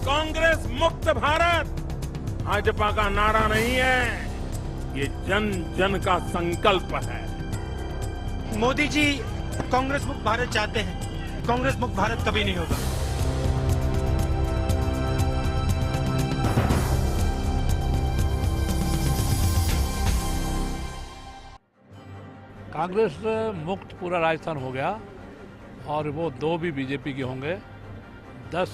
कांग्रेस मुक्त भारत भाजपा का नारा नहीं है, ये जन जन का संकल्प है। मोदी जी कांग्रेस मुक्त भारत चाहते हैं, कांग्रेस मुक्त भारत कभी नहीं होगा। कांग्रेस मुक्त पूरा राजस्थान हो गया और वो 2 भी बीजेपी के होंगे। 10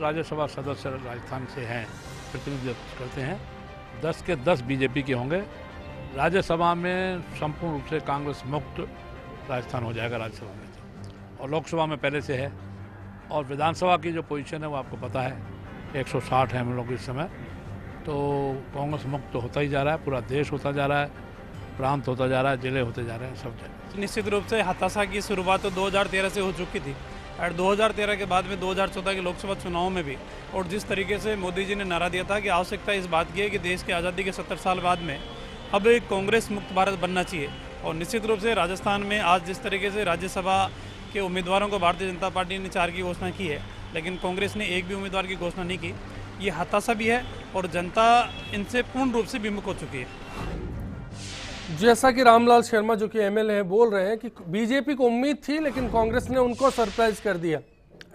राज्यसभा सदस्य राजस्थान से हैं, प्रतिनिधित्व करते हैं। 10 के 10 बीजेपी के होंगे। राज्यसभा में संपूर्ण रूप से कांग्रेस मुक्त राजस्थान हो जाएगा राज्यसभा में, और लोकसभा में पहले से है। और विधानसभा की जो पोजीशन है वो आपको पता है, 160 है हम लोग इस समय। तो कांग्रेस मुक्त तो होता ही जा रहा है, पूरा देश होता जा रहा है, प्रांत होता जा रहा है, जिले होते जा रहे हैं, सब जगह। निश्चित रूप से हताशा की शुरुआत तो 2013 से हो चुकी थी, और 2013 के बाद में 2014 के लोकसभा चुनाव में भी, और जिस तरीके से मोदी जी ने नारा दिया था कि आवश्यकता इस बात की है कि देश की आज़ादी के 70 साल बाद में अब एक कांग्रेस मुक्त भारत बनना चाहिए। और निश्चित रूप से राजस्थान में आज जिस तरीके से राज्यसभा के उम्मीदवारों को भारतीय जनता पार्टी ने 4 की घोषणा की है, लेकिन कांग्रेस ने एक भी उम्मीदवार की घोषणा नहीं की, ये हताशा भी है और जनता इनसे पूर्ण रूप से विमुख हो चुकी है। जैसा कि रामलाल शर्मा जो कि एमएलए हैं बोल रहे हैं कि बीजेपी को उम्मीद थी लेकिन कांग्रेस ने उनको सरप्राइज कर दिया।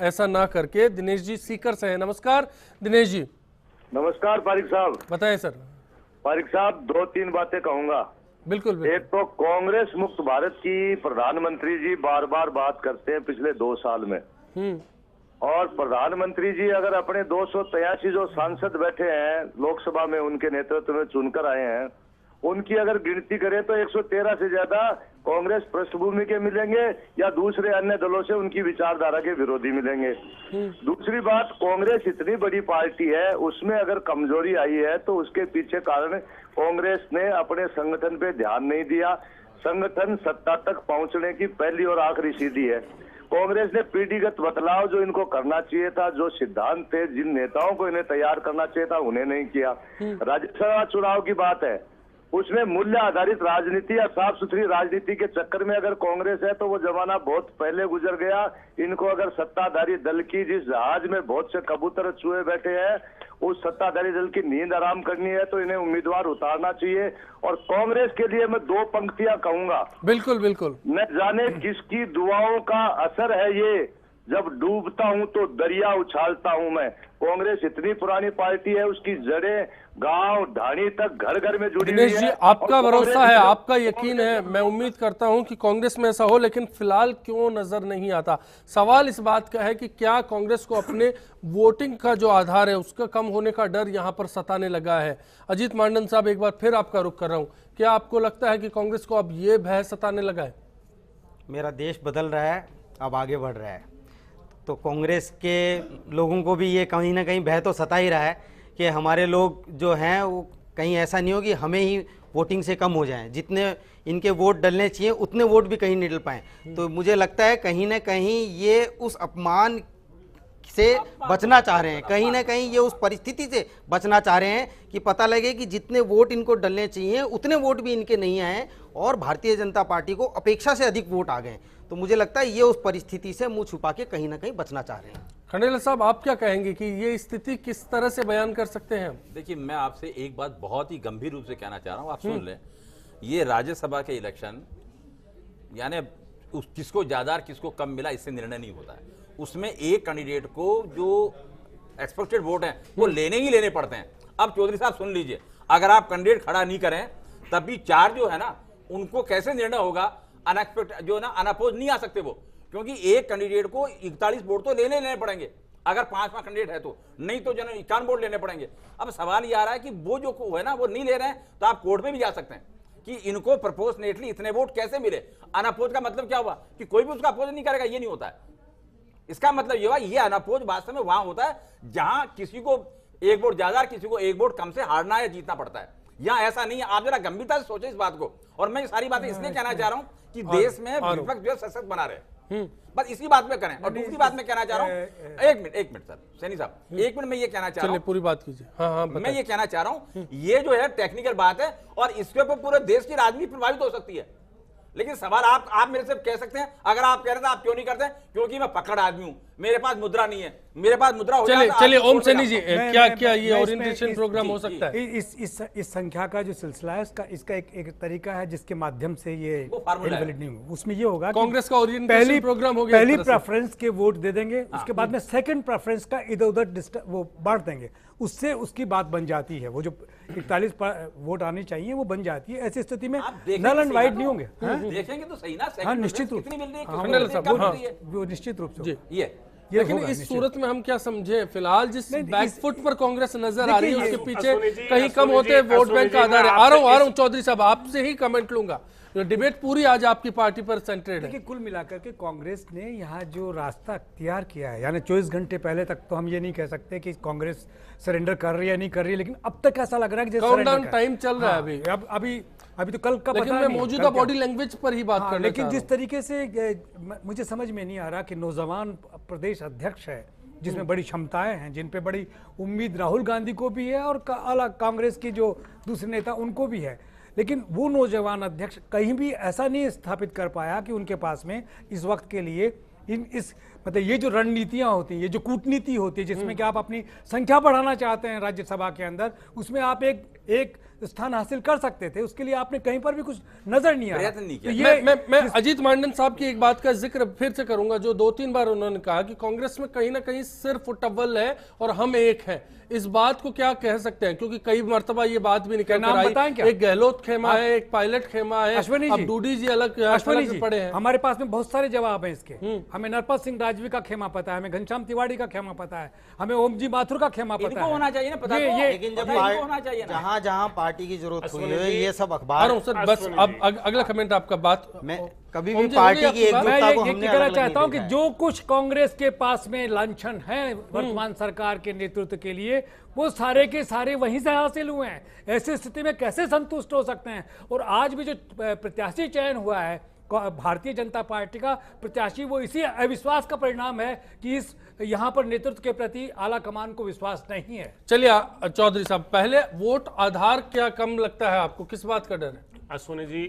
ऐसा ना करके दिनेश जी सीकर से हैं। नमस्कार दिनेश जी। नमस्कार पारिक साहब। बताएं सर। पारिक साहब 2-3 बातें कहूंगा। बिल्कुल, बिल्कुल। एक तो कांग्रेस मुक्त भारत की प्रधानमंत्री जी बार बार बात करते हैं पिछले 2 साल में, और प्रधानमंत्री जी अगर अपने 283 जो सांसद बैठे हैं लोकसभा में उनके नेतृत्व में चुनकर आए हैं, उनकी अगर गिनती करें तो 113 से ज्यादा कांग्रेस पृष्ठभूमि के मिलेंगे या दूसरे अन्य दलों से उनकी विचारधारा के विरोधी मिलेंगे। दूसरी बात, कांग्रेस इतनी बड़ी पार्टी है, उसमें अगर कमजोरी आई है तो उसके पीछे कारण कांग्रेस ने अपने संगठन पे ध्यान नहीं दिया। संगठन सत्ता तक पहुंचने की पहली और आखिरी सीढ़ी है। कांग्रेस ने पीढ़ीगत बदलाव जो इनको करना चाहिए था, जो सिद्धांत थे, जिन नेताओं को इन्हें तैयार करना चाहिए था, उन्हें नहीं किया। राज्यसभा चुनाव की बात है, उसमें मूल्य आधारित राजनीति या साफ सुथरी राजनीति के चक्कर में अगर कांग्रेस है तो वो जमाना बहुत पहले गुजर गया। इनको अगर सत्ताधारी दल की जिस जहाज में बहुत से कबूतर चूहे बैठे हैं, उस सत्ताधारी दल की नींद आराम करनी है तो इन्हें उम्मीदवार उतारना चाहिए। और कांग्रेस के लिए मैं 2 पंक्तियां कहूंगा। बिल्कुल बिल्कुल। न जाने किसकी दुआओं का असर है ये, जब डूबता हूं तो दरिया उछालता हूं मैं। कांग्रेस इतनी पुरानी पार्टी है, उसकी जड़ें गांव ढाणी तक घर घर में जुड़ी हुई है। दिनेश जी, आपका भरोसा है, आपका यकीन है, मैं उम्मीद करता हूं कि कांग्रेस में ऐसा हो, लेकिन फिलहाल क्यों नजर नहीं आता? सवाल इस बात का है कि क्या कांग्रेस को अपने वोटिंग का जो आधार है उसका कम होने का डर यहां पर सताने लगा है? अजीत मांडन साहब, एक बार फिर आपका रुख कर रहा हूं, क्या आपको लगता है कि कांग्रेस को अब ये भय सताने लगा है? मेरा देश बदल रहा है, अब आगे बढ़ रहा है, तो कांग्रेस के लोगों को भी ये कहीं ना कहीं भय तो सता ही रहा है कि हमारे लोग जो हैं वो कहीं ऐसा नहीं हो कि हमें ही वोटिंग से कम हो जाएं, जितने इनके वोट डलने चाहिए उतने वोट भी कहीं नहीं डल पाएँ। तो मुझे लगता है कहीं ना कहीं ये उस अपमान से बचना चाह रहे हैं, कहीं ना कहीं ये उस परिस्थिति से बचना चाह रहे हैं कि पता लगे कि जितने वोट इनको डलने चाहिए उतने वोट भी इनके नहीं आए और भारतीय जनता पार्टी को अपेक्षा से अधिक वोट आ गए। तो मुझे लगता है ये उस परिस्थिति से मुंह छुपा के कहीं ना कहीं बचना चाह रहे हैं। खंडेलवाल साहब, आप क्या कहेंगे कि ये स्थिति किस तरह से बयान कर सकते हैं? देखिए, मैं आपसे एक बात बहुत ही गंभीर रूप से कहना चाह रहा हूं, आप सुन लें। ये राज्यसभा के इलेक्शन यानी किसको ज्यादा और किसको कम मिला इससे निर्णय नहीं होता है। उसमें एक कैंडिडेट को जो एक्सपेक्टेड वोट है वो लेने ही लेने पड़ते हैं। अब चौधरी साहब सुन लीजिए, अगर आप कैंडिडेट खड़ा नहीं करें तब भी 4 जो है ना उनको कैसे निर्णय होगा? अनएक्सपेक्टेड जो है ना, अनअपोज नहीं आ सकते वो, क्योंकि एक कैंडिडेट को 41 वोट तो लेने पड़ेंगे अगर 5वां कैंडिडेट है तो, नहीं तो जो 51 वोट लेने पड़ेंगे। अब सवाल ये आ रहा है कि वो जो है ना वो नहीं ले रहे हैं तो आप कोर्ट में भी जा सकते हैं कि इनको प्रपोर्शनेटली इतने वोट कैसे मिले। अनअपोज का मतलब क्या हुआ कि कोई भी उसका अपोज नहीं करेगा, ये नहीं होता है। इसका मतलब ये हुआ ये अनअपोज वास्तव में वहां होता है जहां किसी को 1 वोट ज्यादा और किसी को 1 वोट कम से हारना या जीतना पड़ता है। यहाँ ऐसा नहीं है। आप जरा गंभीरता से सोचें इस बात को। और मैं ये सारी बातें इसलिए कहना चाह रहा हूं कि देश में विपक्ष जो है सशक्त बना रहे, बस इसी बात पे करें। और दूसरी बात मैं कहना चाह रहा हूं, एक मिनट सर सैनी साहब, 1 मिनट में ये कहना चाह रहा हूं, पूरी बात कीजिए। हाँ, मैं ये कहना चाह रहा हूं, ये जो है टेक्निकल बात है और इसके ऊपर पूरे देश की राजनीति प्रभावित हो सकती है। लेकिन सवाल आप मेरे से कह सकते हैं, अगर आप कह रहे थे आप क्यों नहीं करते, क्योंकि मैं पकड़ आदमी हूं, मेरे पास मुद्रा नहीं है। मेरे पास मुद्रा हो चलिए जाता, चलिए आपको ओम वोट सैनी लगाओ। जी, मैं- क्या मैं- क्या ये मैं ओरिएंटेशन इसमें- प्रोग्राम हो सकता है? इस संख्या का जो सिलसिला है इसका एक तरीका है जिसके माध्यम से ये वो फार्मूला है। invalid नहीं होगा। उसमें ये होगा कि कांग्रेस का ओरिएंटेशन प्रोग्राम हो गया पहली एक तरह से। प्रेफरेंस के वोट दे देंगे, उसके बाद में सेकंड प्रेफरेंस का इधर उधर वो बांट देंगे, उससे उसकी बात बन जाती है। वो जो 41 वोट आनी चाहिए वो बन जाती है। ऐसी स्थिति में आप देखेंगे नल एंड सही वाइट ना नहीं तो? होंगे। देखेंगे तो सही ना, हाँ second निश्चित preference रूप कितनी मिल रही है, हाँ, कितनी मिल रही है, कम मिल रही है? वो निश्चित रूप से ये लेकिन होगा, इस निश्चित। सूरत में हम क्या समझे, फिलाल जिस नहीं, बैकफुट पर कांग्रेस नजर आ रही है देखिए, उसके पीछे अश्विनी जी, कहीं कम अश्विनी होते हैं जी, वोट बैंक अश्विनी का जी, आधार है। मैं आ रहा आपसे हूँ चौधरी साहब, आपसे ही कमेंट लूंगा। डिबेट पूरी आज आपकी पार्टी पर सेंट्रेड है। देखिए कुल मिलाकर के कांग्रेस ने यहाँ जो रास्ता अख्तियार किया है, यानी 24 घंटे पहले तक तो हम ये नहीं कह सकते कि कांग्रेस सरेंडर कर रही है नहीं कर रही है, लेकिन अब तक ऐसा लग रहा है कि जैसे काउंटडाउन surrender कर- टाइम चल रहा है हाँ, अभी। अभी तो कल का लेकिन पता मैं नहीं, मौजूदा कल क्या- बॉडी लैंग्वेज पर ही बात हाँ, करना लेकिन चाह जिस रहा हूं। तरीके से मुझे समझ में नहीं आ रहा कि नौजवान प्रदेश अध्यक्ष है जिसमें बड़ी क्षमताएं हैं, जिन पे बड़ी उम्मीद राहुल गांधी को भी है और अलग कांग्रेस की जो दूसरे नेता उनको भी है, लेकिन वो नौजवान अध्यक्ष कहीं भी ऐसा नहीं स्थापित कर पाया कि उनके पास में इस वक्त के लिए मतलब ये जो रणनीतियां होती हैं, ये जो कूटनीति होती है जिसमें कि आप अपनी संख्या बढ़ाना चाहते हैं राज्यसभा के अंदर, उसमें आप एक स्थान हासिल कर सकते थे। उसके लिए आपने कहीं पर भी कुछ नजर नहीं आया। प्रयत्न नहीं किया। तो ये मैं अजीत मांडन साहब की एक बात का जिक्र फिर से करूंगा, जो 2-3 बार उन्होंने कहा कि कांग्रेस में कहीं ना कहीं सिर्फ टव्वल है और हम एक हैं। इस बात को क्या कह सकते हैं, क्योंकि कई मरतबा ये बात भी निकल कर आई, एक गहलोत खेमा है, एक पायलट खेमा है, अश्विनी जी, अब डूडी जी अलग पड़े हैं। हमारे पास में बहुत सारे जवाब हैं इसके। हमें नरपत सिंह राजवी का खेमा पता है, हमें घनश्याम तिवाड़ी का खेमा पता है, हमें ओम जी माथुर का खेमा पता इनको है। होना चाहिए ना पता तो। लेकिन जब होना चाहिए ना। जहां जहां पार्टी की जरूरत हुई है, ये सब आ अखबार रहा हूं सर, बस अब अगला कमेंट आपका बात। मैं कभी ओम भी जी, पार्टी होगी की आपकी बात? मैं एकजुटता को ये हमने कहना अलग चाहता हूं नहीं कि देखा है। जो कुछ कांग्रेस के पास में लांछन है वर्तमान सरकार के नेतृत्व के लिए, वो सारे के सारे वहीं से हासिल हुए हैं। ऐसी स्थिति में कैसे संतुष्ट हो सकते हैं? और आज भी जो प्रत्याशी चयन हुआ है भारतीय जनता पार्टी का प्रत्याशी, वो इसी अविश्वास का परिणाम है कि इस यहाँ पर नेतृत्व के प्रति आला कमान को विश्वास नहीं है। चलिए चौधरी साहब, पहले वोट आधार क्या कम लगता है आपको, किस बात का डर है? अश्विनी जी,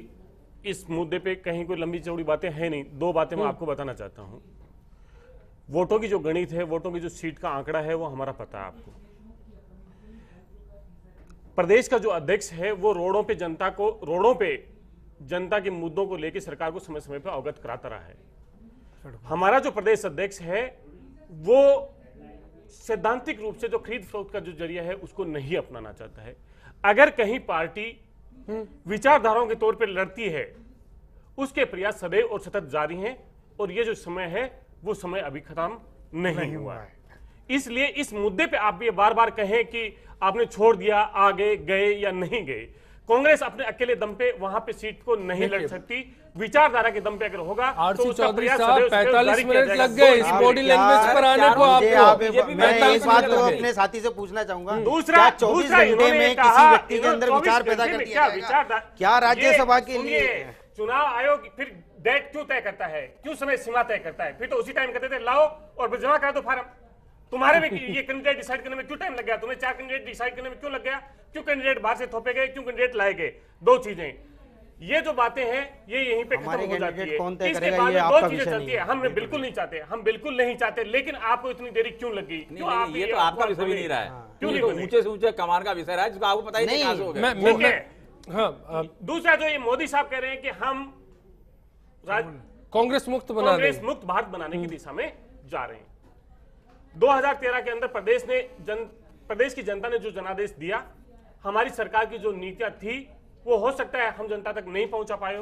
इस मुद्दे पे कहीं कोई लंबी चौड़ी बातें हैं नहीं। दो बातें मैं आपको बताना चाहता हूं। वोटों की जो गणित है, वोटों की जो सीट का आंकड़ा है, वो हमारा पता है आपको। प्रदेश का जो अध्यक्ष है वो रोडों पे जनता के मुद्दों को लेकर सरकार को समय समय पर अवगत कराता रहा है। हमारा जो प्रदेश अध्यक्ष है वो सैद्धांतिक रूप से जो खरीद फरोख्त का जो जरिया है उसको नहीं अपनाना चाहता है। अगर कहीं पार्टी विचारधाराओं के तौर पर लड़ती है, उसके प्रयास सदैव और सतत जारी हैं, और ये जो समय है वो समय अभी खत्म नहीं हुआ है। इसलिए इस मुद्दे पे आप भी बार बार कहें कि आपने छोड़ दिया, आगे गए या नहीं गए, कांग्रेस अपने अकेले दम पे वहां पे सीट को नहीं लड़ सकती। विचारधारा के दम पे अगर होगा तो उसका चौधरी प्रयास साहब, सदैव 45 मिनट जाएगा। लग गए इस बॉडी लैंग्वेज पर आने को आपको। मैं एक बात तो अपने साथी से पूछना चाहूंगा, दूसरा 24 घंटे में किसी व्यक्ति के अंदर विचार पैदा कर दिया जाएगा? क्या राज्यसभा के लिए चुनाव आयोग फिर डेट क्यों तय करता है, क्यों समय सीमा तय करता है? फिर तो उसी टाइम कहते थे लाओ और जमा करा दो फार्म। तुम्हारे में ये कैंडिडेट डिसाइड करने में क्यों टाइम लग गया? तुम्हें 4 कैंडिडेट डिसाइड करने में क्यों लग गया? क्यों कैंडिडेट बाहर से थोपे गए, क्यों कैंडिडेट लाए गए? दो चीजें, ये जो बातें हैं ये यहीं पे खत्म हो जाती है। कौन तय इसके करेगा, बाद ये में आपका दो चीजें विषय चलती नहीं है। हम बिल्कुल नहीं चाहते, हम बिल्कुल नहीं चाहते, लेकिन आपको इतनी देरी क्यों लगी? क्यों आप ये तो आपका विषय भी नहीं रहा है, क्यों ये नहीं तो ऊंचे से ऊंचे कमान का विषय रहा है जिसको आपको पता ही नहीं कहां से हो गया। ठीक है। हाँ, दूसरा जो ये मोदी साहब कह रहे हैं कि हम कांग्रेस मुक्त बना कांग्रेस मुक्त भारत बनाने की दिशा में जा रहे हैं। 2013 के अंदर प्रदेश की जनता ने जो जनादेश दिया, हमारी सरकार की जो नीतियां थी, वो हो सकता है हम जनता तक नहीं पहुंचा पाए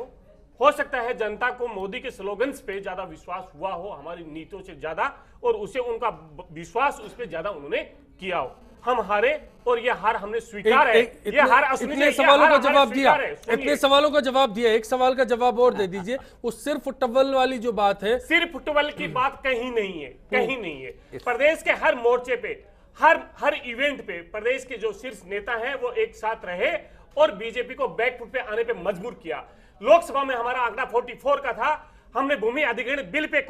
हो सकता है जनता को मोदी के स्लोगन्स पे ज्यादा विश्वास हुआ हो हमारी नीतियों से ज्यादा, और उसे उनका विश्वास उस पे ज्यादा उन्होंने किया हो। हम हारे और ये हार हमने स्वीकार है। ये हार इतने सवालों का जवाब दिया, इतने सवालों का जवाब दिया, एक सवाल का जवाब और दे दीजिए। वो सिर्फ टव्वल वाली जो बात है, सिर्फ टव्वल की बात कहीं नहीं है, कहीं नहीं है। प्रदेश के हर मोर्चे पे, हर इवेंट पे प्रदेश के जो शीर्ष नेता हैं वो एक साथ रहे और बीजेपी को बैकफुट पे आने पे मजबूर किया। लोकसभा में हमारा आंकड़ा 44 का था, हमने भूमि अधिग्रहण बिल पे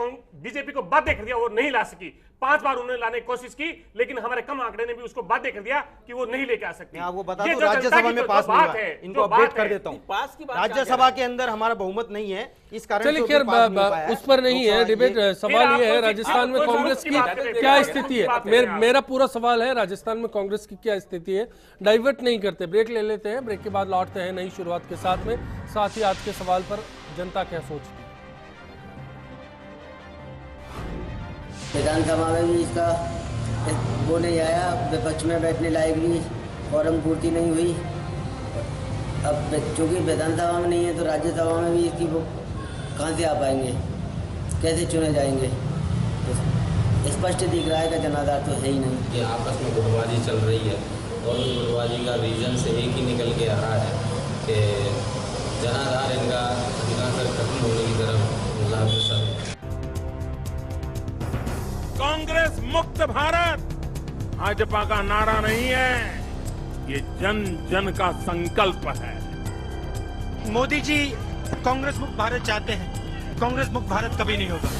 बीजेपी को बाध्य कर दिया, वो नहीं ला सकी। 5 बार उन्होंने लाने की कोशिश की, लेकिन हमारे कम आंकड़े ने भी उसको बाध्य कर दिया कि वो नहीं लेके आ सकती। मैं आपको बता ये दूं जो राज्यसभा जनता की में जो पास नहीं बात हुआ है, है, इनको जो अपडेट बात कर है, देता हूं। पास की बात राज्यसभा के अंदर हमारा बहुमत नहीं है, इस कारण चलिए से खैर वो पास नहीं हो पाया है। उस पर नहीं है लोकसभा डिबेट। ये- सवाल फिर ये है आप राजस्थान में कोई कांग्रेस की की बात करें, क्या कोई स्थिति की है। बात करें आप। मेरा पूरा सवाल है राजस्थान में कांग्रेस की क्या स्थिति है। डाइवर्ट नहीं करते, ब्रेक ले लेते हैं, ब्रेक के बाद लौटते हैं नई शुरुआत के साथ में। साथ ही आज के सवाल पर जनता क्या सोचती है। विधानसभा में भी इसका वो नहीं आया, विपक्ष में बैठने लायक भी फॉर्म पूर्ति नहीं हुई। अब चूंकि विधानसभा में नहीं है तो राज्यसभा में भी इसकी वो कहाँ से आ पाएंगे, कैसे चुने जाएंगे। तो स्पष्ट दिख रहा है कि जनाधार तो है ही नहीं। ये आपस में गुटबाजी चल रही है और उस गुटबाजी का रीजन से एक ही निकल के आ रहा है कि जनाधार इनका अधिकांश खत्म होने की तरफ अग्रसर है। कांग्रेस मुक्त भारत भाजपा का नारा नहीं है, ये जन जन का संकल्प है। मोदी जी कांग्रेस मुक्त भारत चाहते हैं, कांग्रेस मुक्त भारत कभी नहीं होगा।